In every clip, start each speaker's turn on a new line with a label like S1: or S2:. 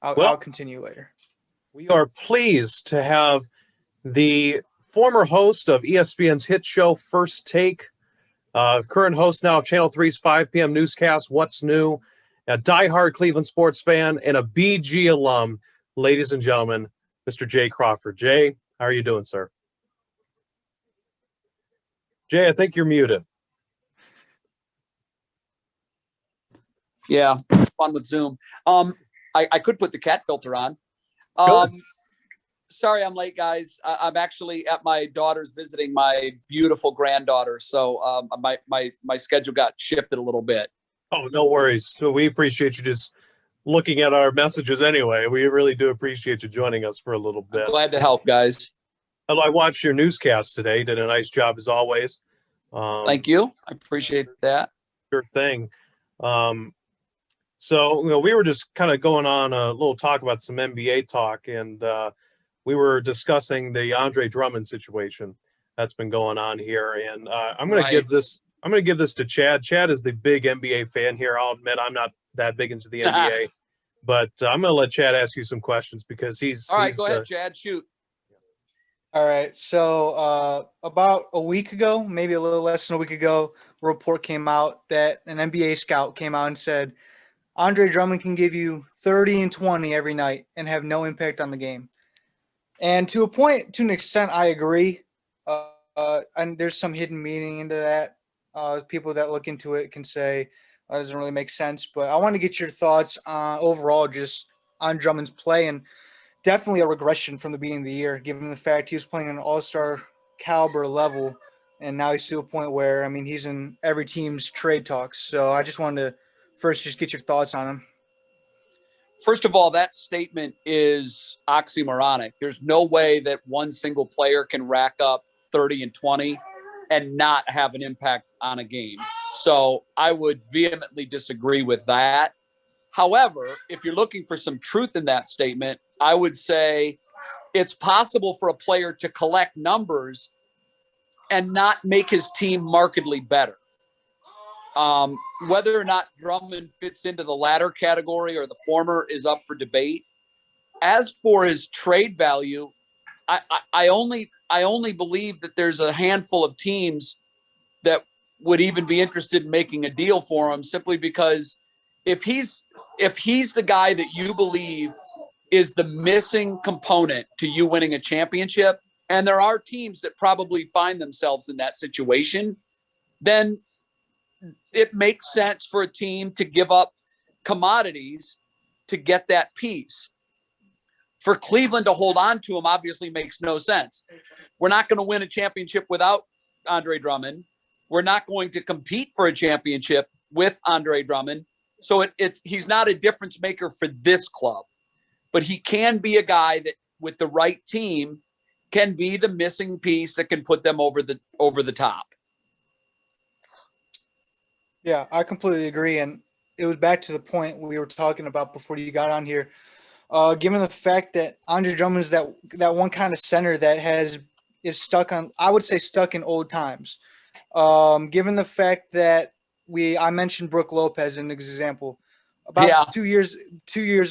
S1: I'll continue later.
S2: We are pleased to have the former host of ESPN's hit show First Take, current host now of Channel 3's 5 p.m. newscast, What's New, a diehard Cleveland sports fan, and a BG alum, ladies and gentlemen, Mr. Jay Crawford. Jay, how are you doing, sir? Jay, I think you're muted.
S3: Yeah, fun with Zoom. I could put the cat filter on. Sorry I'm late, guys. I'm actually at my daughter's visiting my beautiful granddaughter, so my schedule got shifted a little bit.
S2: Oh, no worries. So we appreciate you just looking at our messages anyway. We really do appreciate you joining us for a little bit.
S3: I'm glad to help, guys.
S2: I watched your newscast today. Did a nice job as always.
S3: Thank you. I appreciate that.
S2: Sure thing. So, we were just kind of going on a little talk about some NBA talk, and we were discussing the Andre Drummond situation that's been going on here. And I'm going to give this to Chad. Chad is the big NBA fan here. I'll admit I'm not that big into the NBA, but I'm going to let Chad ask you some questions because he's
S3: all right. Go ahead, Chad. Shoot.
S1: All right. So about a week ago, maybe a little less than a week ago, a report came out that an NBA scout came out and said Andre Drummond can give you 30 and 20 every night and have no impact on the game. And to an extent, I agree. And there's some hidden meaning into that. People that look into it can say it doesn't really make sense. But I want to get your thoughts overall just on Drummond's play, and definitely a regression from the beginning of the year, given the fact he was playing at an all-star caliber level, and now he's to a point where, he's in every team's trade talks. So I just wanted to first just get your thoughts on him.
S3: First of all, that statement is oxymoronic. There's no way that one single player can rack up 30 and 20 and not have an impact on a game. So I would vehemently disagree with that. However, if you're looking for some truth in that statement, I would say it's possible for a player to collect numbers and not make his team markedly better. Whether or not Drummond fits into the latter category or the former is up for debate. As for his trade value, I only believe that there's a handful of teams that would even be interested in making a deal for him, simply because if he's the guy that you believe is the missing component to you winning a championship, and there are teams that probably find themselves in that situation, then it makes sense for a team to give up commodities to get that piece. For Cleveland to hold on to him obviously makes no sense. We're not going to win a championship without Andre Drummond. We're not going to compete for a championship with Andre Drummond. So he's not a difference maker for this club, but he can be a guy that with the right team can be the missing piece that can put them over the top.
S1: Yeah, I completely agree. And it was back to the point we were talking about before you got on here. Given the fact that Andre Drummond is that one kind of center that is stuck in old times. Given the fact that I mentioned Brook Lopez as an example. About 2 years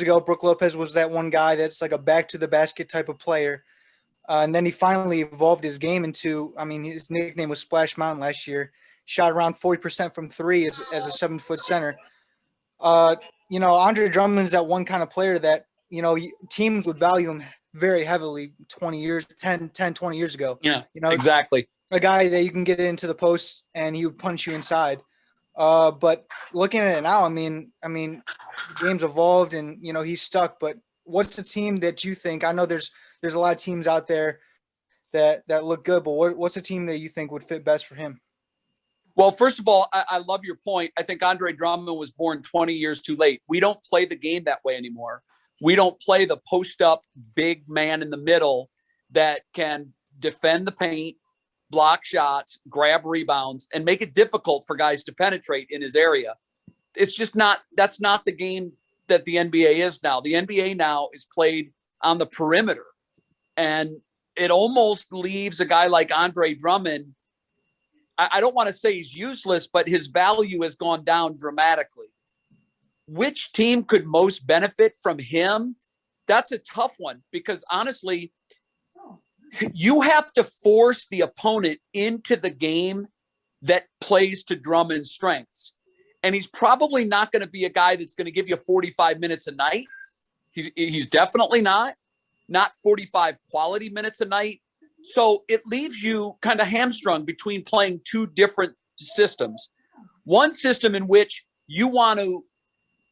S1: ago, Brook Lopez was that one guy that's like a back to the basket type of player. And then he finally evolved his game into, his nickname was Splash Mountain last year. Shot around 40% from three as a 7-foot center. Andre Drummond is that one kind of player that, teams would value him very heavily 20 years ago.
S3: Yeah, exactly.
S1: A guy that you can get into the post and he would punch you inside. But looking at it now, the game's evolved and, he's stuck. But what's the team that you think? I know there's a lot of teams out there that look good, but what's the team that you think would fit best for him?
S3: Well, first of all, I love your point. I think Andre Drummond was born 20 years too late. We don't play the game that way anymore. We don't play the post-up big man in the middle that can defend the paint, block shots, grab rebounds, and make it difficult for guys to penetrate in his area. It's just that's not the game that the NBA is now. The NBA now is played on the perimeter. And it almost leaves a guy like Andre Drummond, I don't want to say he's useless, but his value has gone down dramatically. which team could most benefit from him? That's a tough one because honestly, you have to force the opponent into the game that plays to Drummond's strengths. And he's probably not going to be a guy that's going to give you 45 minutes a night. He's definitely not 45 quality minutes a night. So it leaves you kind of hamstrung between playing two different systems. One system in which you want to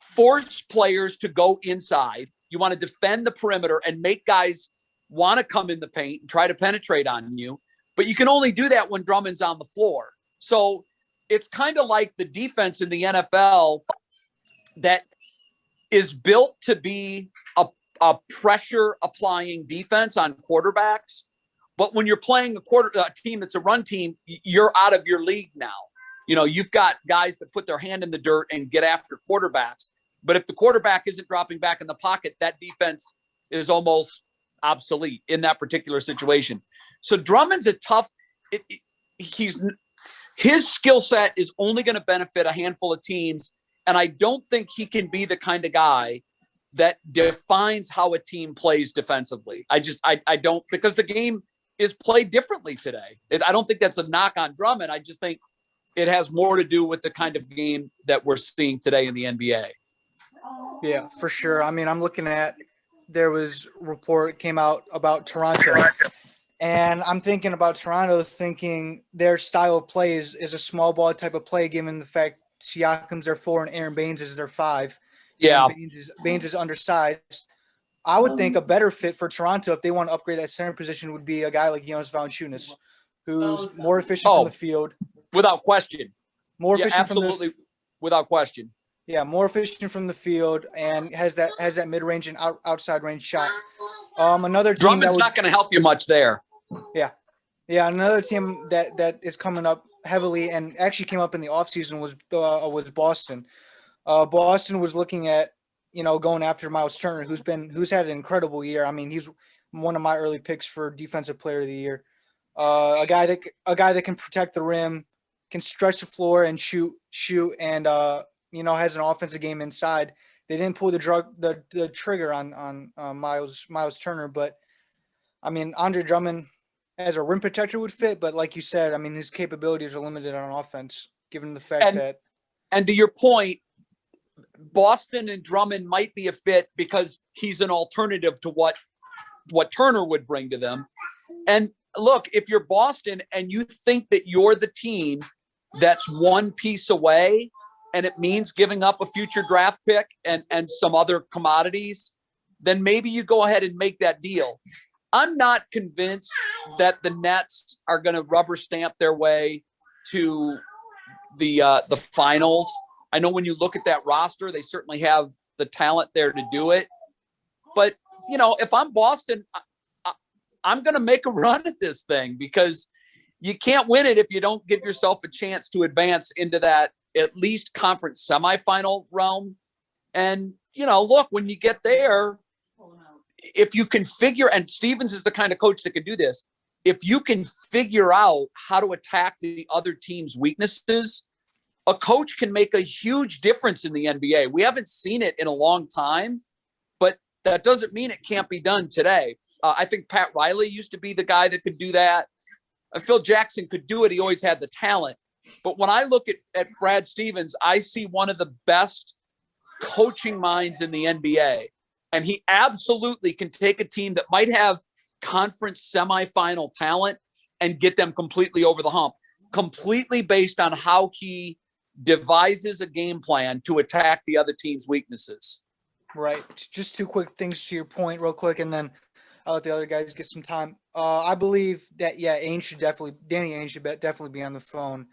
S3: force players to go inside. You want to defend the perimeter and make guys want to come in the paint and try to penetrate on you. But you can only do that when Drummond's on the floor. So it's kind of like the defense in the NFL that is built to be a pressure applying defense on quarterbacks. But when you're playing a team that's a run team, you're out of your league now. You know, you've got guys that put their hand in the dirt and get after quarterbacks. But if the quarterback isn't dropping back in the pocket, that defense is almost obsolete in that particular situation. So Drummond's a tough. His skill set is only going to benefit a handful of teams, and I don't think he can be the kind of guy that defines how a team plays defensively. I don't, because the game is played differently today. I don't think that's a knock on Drummond. I just think it has more to do with the kind of game that we're seeing today in the NBA.
S1: Yeah, for sure. I mean, I'm looking at, there was a report came out about Toronto, and I'm thinking about Toronto, thinking their style of play is a small ball type of play, given the fact Siakam's their 4 and Aaron Baines is their 5.
S3: Yeah.
S1: Baines is undersized. I would think a better fit for Toronto if they want to upgrade that center position would be a guy like Jonas Valanciunas, who's more efficient from the field.
S3: Without question.
S1: More efficient
S3: absolutely, without question.
S1: Yeah, more efficient from the field and has that mid-range and outside range shot. Another team
S3: Drummond's not going to help you much there.
S1: Yeah, another team that is coming up heavily and actually came up in the offseason was Boston. Boston was looking at, going after Miles Turner, who's had an incredible year. I mean, he's one of my early picks for Defensive Player of the Year. A guy that can protect the rim, can stretch the floor and shoot, and has an offensive game inside. They didn't pull the trigger on Miles Turner, but I mean, Andre Drummond as a rim protector would fit, but like you said, I mean, his capabilities are limited on offense, given the fact that. And
S3: to your point, Boston and Drummond might be a fit because he's an alternative to what Turner would bring to them. And look, if you're Boston and you think that you're the team that's one piece away, and it means giving up a future draft pick and some other commodities, then maybe you go ahead and make that deal. I'm not convinced that the Nets are going to rubber stamp their way to the finals. I know when you look at that roster, they certainly have the talent there to do it. But, if I'm Boston, I'm going to make a run at this thing because you can't win it if you don't give yourself a chance to advance into that at least conference semifinal realm. And, look, when you get there, if you can figure, and Stevens is the kind of coach that can do this, if you can figure out how to attack the other team's weaknesses, a coach can make a huge difference in the NBA. We haven't seen it in a long time, but that doesn't mean it can't be done today. I think Pat Riley used to be the guy that could do that. Phil Jackson could do it. He always had the talent. But when I look at Brad Stevens, I see one of the best coaching minds in the NBA. And he absolutely can take a team that might have conference semifinal talent and get them completely over the hump, completely based on how he devises a game plan to attack the other team's weaknesses.
S1: Right. Just two quick things to your point real quick, and then I'll let the other guys get some time. I believe that, Danny Ainge should definitely be on the phone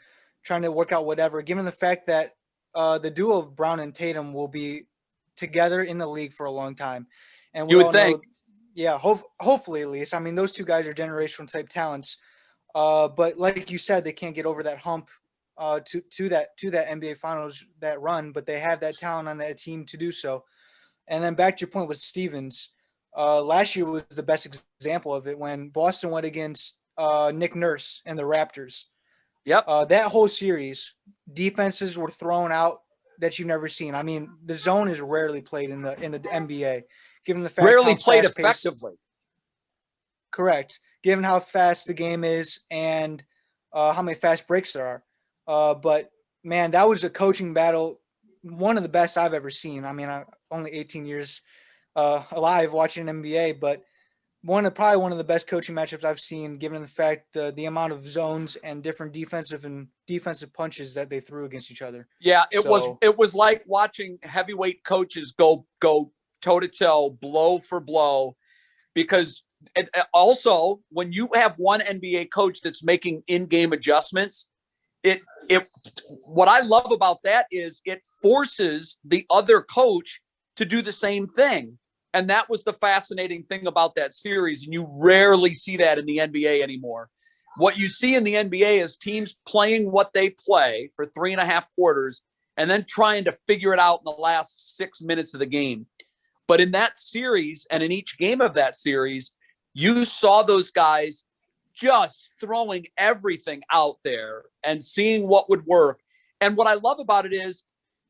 S1: trying to work out whatever, given the fact that the duo of Brown and Tatum will be together in the league for a long time. And
S3: you would think.
S1: Hopefully at least. I mean, those two guys are generational type talents. But like you said, they can't get over that hump to that NBA Finals, that run, but they have that talent on that team to do so. And then back to your point with Stevens, last year was the best example of it when Boston went against Nick Nurse and the Raptors.
S3: Yep.
S1: That whole series, defenses were thrown out that you've never seen. I mean, the zone is rarely played in the NBA, given the fact
S3: Rarely
S1: how
S3: played
S1: fast-paced-
S3: effectively.
S1: Correct. Given how fast the game is and how many fast breaks there are. But man, that was a coaching battle, one of the best I've ever seen. I mean, I'm only 18 years alive watching NBA, but probably one of the best coaching matchups I've seen, given the fact the amount of zones and different defensive punches that they threw against each other.
S3: Yeah, it was like watching heavyweight coaches go toe to toe, blow for blow, because also when you have one NBA coach that's making in-game adjustments, what I love about that is it forces the other coach to do the same thing. And that was the fascinating thing about that series. And you rarely see that in the NBA anymore. What you see in the NBA is teams playing what they play for 3.5 quarters and then trying to figure it out in the last 6 minutes of the game. But in that series and in each game of that series, you saw those guys just throwing everything out there and seeing what would work. And what I love about it is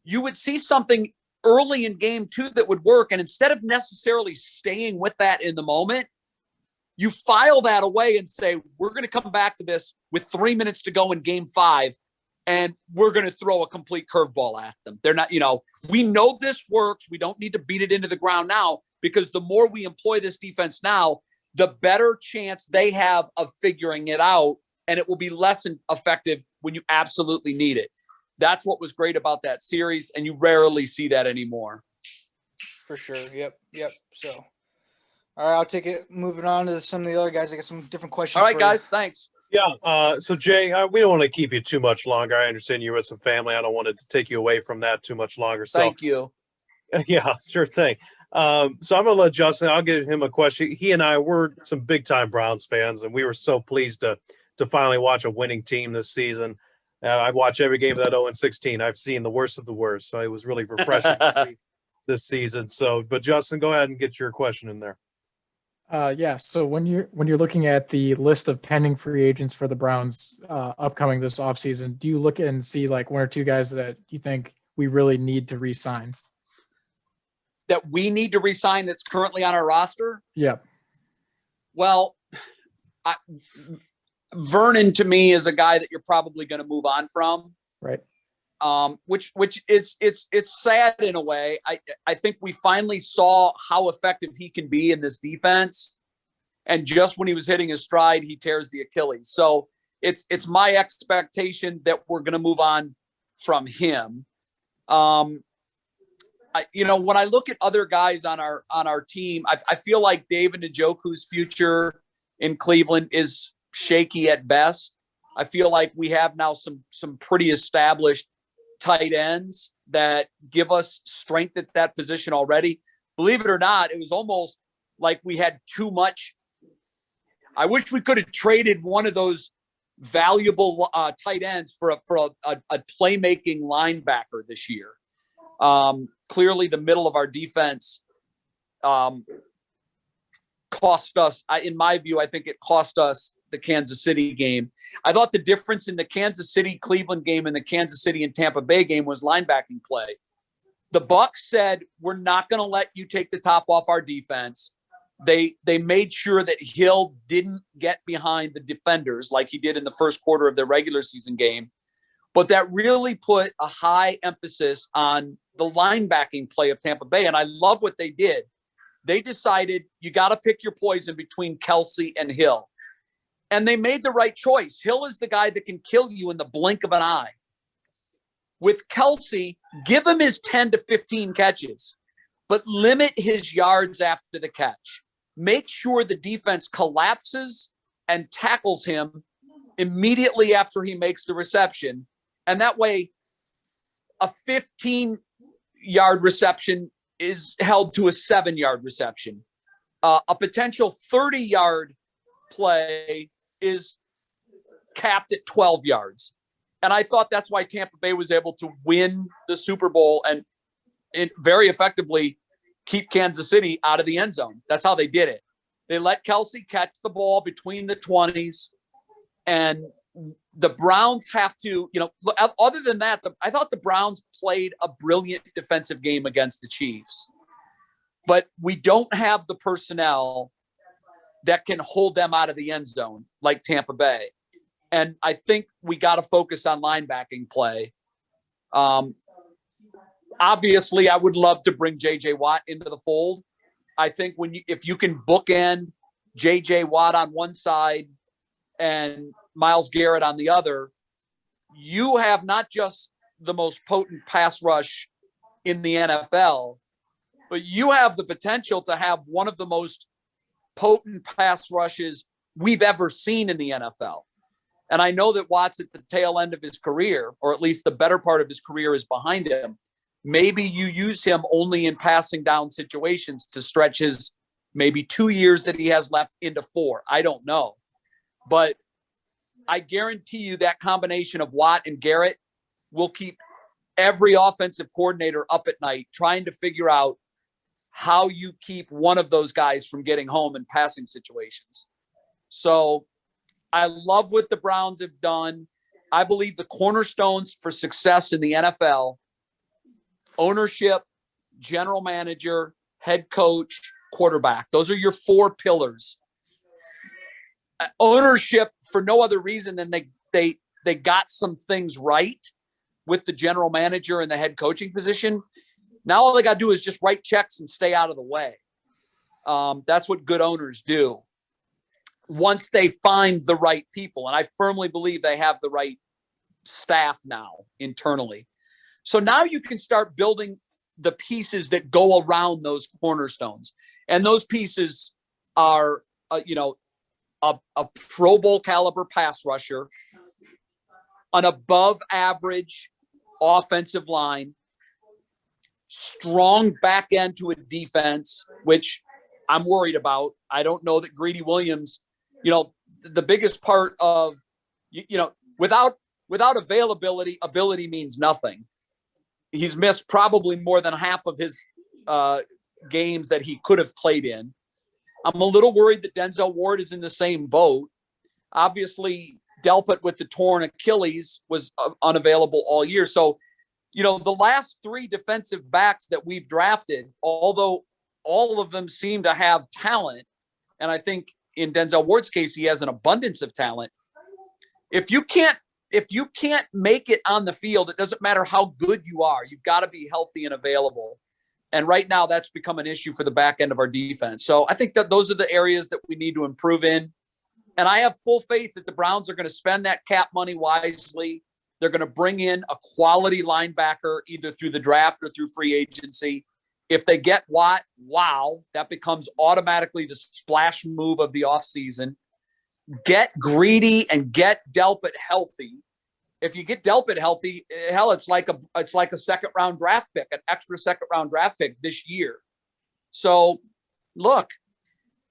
S3: you would see something early in game 2 that would work. And instead of necessarily staying with that in the moment, you file that away and say, we're going to come back to this with 3 minutes to go in game 5. And we're going to throw a complete curveball at them. They're not, we know this works. We don't need to beat it into the ground now, because the more we employ this defense now, the better chance they have of figuring it out. And it will be less effective when you absolutely need it. That's what was great about that series. And you rarely see that anymore.
S1: For sure. Yep. So, all right, I'll take it. Moving on to some of the other guys. I got some different questions.
S3: All right, guys. Thanks.
S2: Yeah. So Jay, we don't want to keep you too much longer. I understand you're with some family. I don't want to take you away from that too much longer. So
S3: thank you.
S2: Yeah, sure thing. So I'm going to let Justin, I'll give him a question. He and I were some big time Browns fans, and we were so pleased to finally watch a winning team this season. I've watched every game of that 0-16. I've seen the worst of the worst. So it was really refreshing to see this season. So, but Justin, go ahead and get your question in there.
S4: Yeah. So when you're looking at the list of pending free agents for the Browns upcoming this offseason, do you look and see like one or two guys that you think we really need to re-sign?
S3: That we need to re-sign that's currently on our roster?
S4: Yeah.
S3: Well, Vernon to me is a guy that you're probably going to move on from.
S4: Right.
S3: Which is it's sad in a way. I think we finally saw how effective he can be in this defense, and just when he was hitting his stride, he tears the Achilles. So it's my expectation that we're going to move on from him. When I look at other guys on our team, I feel like David Njoku's future in Cleveland is shaky at best. I feel like we have now some pretty established tight ends that give us strength at that position already. Believe it or not, it was almost like we had too much. I wish we could have traded one of those valuable tight ends for a playmaking linebacker this year. Clearly the middle of our defense cost us, in my view, I think it cost us the Kansas City game. I thought the difference in the Kansas City Cleveland game and the Kansas City and Tampa Bay game was linebacking play. The Bucs said, we're not going to let you take the top off our defense. They made sure that Hill didn't get behind the defenders like he did in the first quarter of their regular season game. But that really put a high emphasis on the linebacking play of Tampa Bay. And I love what they did. They decided you got to pick your poison between Kelsey and Hill. And they made the right choice. Hill is the guy that can kill you in the blink of an eye. With Kelsey, give him his 10 to 15 catches, but limit his yards after the catch. Make sure the defense collapses and tackles him immediately after he makes the reception. And that way, a 15-yard reception is held to a 7-yard reception. A potential 30-yard play is capped at 12 yards. And I thought that's why Tampa Bay was able to win the Super Bowl and very effectively keep Kansas City out of the end zone. That's how they did it. They let Kelsey catch the ball between the 20s and the Browns have to, other than that, I thought the Browns played a brilliant defensive game against the Chiefs, but we don't have the personnel that can hold them out of the end zone like Tampa Bay. And I think we got to focus on linebacking play. Obviously, I would love to bring J.J. Watt into the fold. I think if you can bookend J.J. Watt on one side and Myles Garrett on the other, you have not just the most potent pass rush in the NFL, but you have the potential to have one of the most potent pass rushes we've ever seen in the NFL. And I know that Watt's at the tail end of his career, or at least the better part of his career is behind him. Maybe you use him only in passing down situations to stretch his maybe 2 years that he has left into 4. I don't know. But I guarantee you that combination of Watt and Garrett will keep every offensive coordinator up at night trying to figure out how you keep one of those guys from getting home in passing situations. So I love what the Browns have done. I believe the cornerstones for success in the NFL: ownership, general manager, head coach, quarterback. Those are your 4 pillars. Ownership, for no other reason than they got some things right with the general manager and the head coaching position. Now all they got to do is just write checks and stay out of the way. That's what good owners do once they find the right people. And I firmly believe they have the right staff now internally. So now you can start building the pieces that go around those cornerstones. And those pieces are, a Pro Bowl caliber pass rusher, an above average offensive line, strong back end to a defense, which I'm worried about. I don't know that Greedy Williams, the biggest part of, without availability, ability means nothing. He's missed probably more than half of his games that he could have played in. I'm a little worried that Denzel Ward is in the same boat. Obviously, Delpit with the torn Achilles was unavailable all year. So, the last 3 defensive backs that we've drafted, although all of them seem to have talent, and I think in Denzel Ward's case, he has an abundance of talent. If you can't make it on the field, it doesn't matter how good you are. You've got to be healthy and available. And right now that's become an issue for the back end of our defense. So I think that those are the areas that we need to improve in. And I have full faith that the Browns are going to spend that cap money wisely. They're going to bring in a quality linebacker either through the draft or through free agency. If they get Watt, wow, that becomes automatically the splash move of the offseason. Get Greedy and get Delpit healthy. If you get Delpit healthy, hell, it's like a second round draft pick, an extra second round draft pick this year. So look,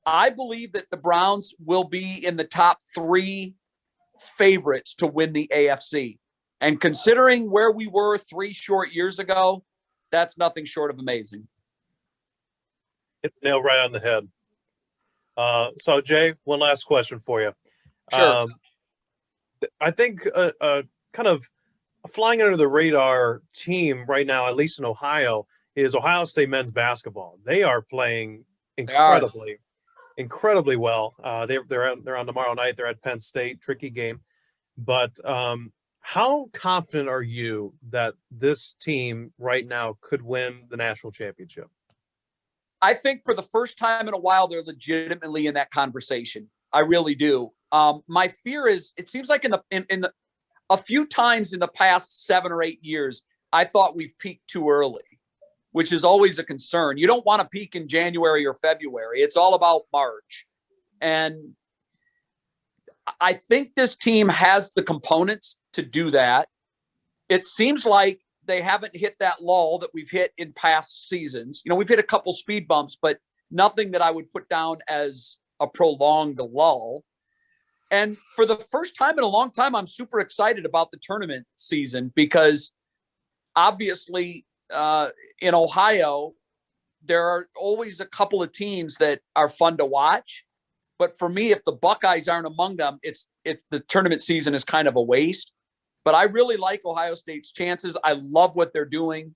S3: I believe that the Browns will be in the top 3 favorites to win the AFC. And considering where we were 3 short years ago, that's nothing short of amazing.
S2: Hit the nail right on the head. So Jay, one last question for you.
S3: Sure.
S2: I think kind of flying under the radar team right now, at least in Ohio, is Ohio State men's basketball. They are playing incredibly well. They're on tomorrow night. They're at Penn State, tricky game. But how confident are you that this team right now could win the national championship?
S3: I think for the first time in a while, they're legitimately in that conversation. I really do. My fear is, it seems like a few times in the past 7 or 8 years, I thought we've peaked too early, which is always a concern. You don't want to peak in January or February. It's all about March. And I think this team has the components to do that. It seems like they haven't hit that lull that we've hit in past seasons. We've hit a couple speed bumps, but nothing that I would put down as a prolonged lull. And for the first time in a long time, I'm super excited about the tournament season because obviously in Ohio, there are always a couple of teams that are fun to watch. But for me, if the Buckeyes aren't among them, it's the tournament season is kind of a waste. But I really like Ohio State's chances. I love what they're doing.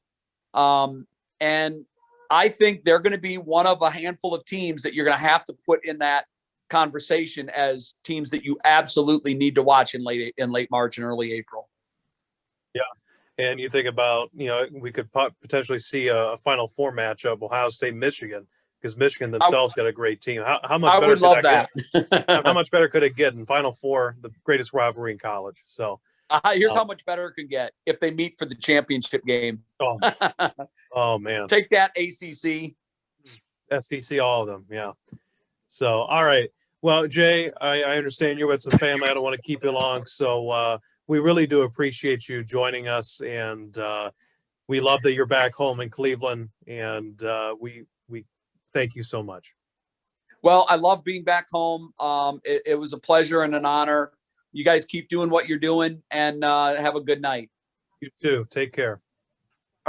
S3: And I think they're going to be one of a handful of teams that you're going to have to put in that conversation as teams that you absolutely need to watch in late March and early April.
S2: Yeah. And you think about, we could potentially see a Final Four matchup, Ohio State, Michigan, because Michigan themselves got a great team. How much
S3: I
S2: better
S3: would love that.
S2: How much better could it get in Final Four, the greatest rivalry in college? So
S3: here's how much better it could get if they meet for the championship game.
S2: Oh man.
S3: Take that, ACC.
S2: SEC, all of them. Yeah. So, all right. Well, Jay, I understand you're with some family. I don't want to keep you long. So we really do appreciate you joining us. And we love that you're back home in Cleveland. And we thank you so much.
S3: Well, I love being back home. It was a pleasure and an honor. You guys keep doing what you're doing, and have a good night.
S2: You too. Take care.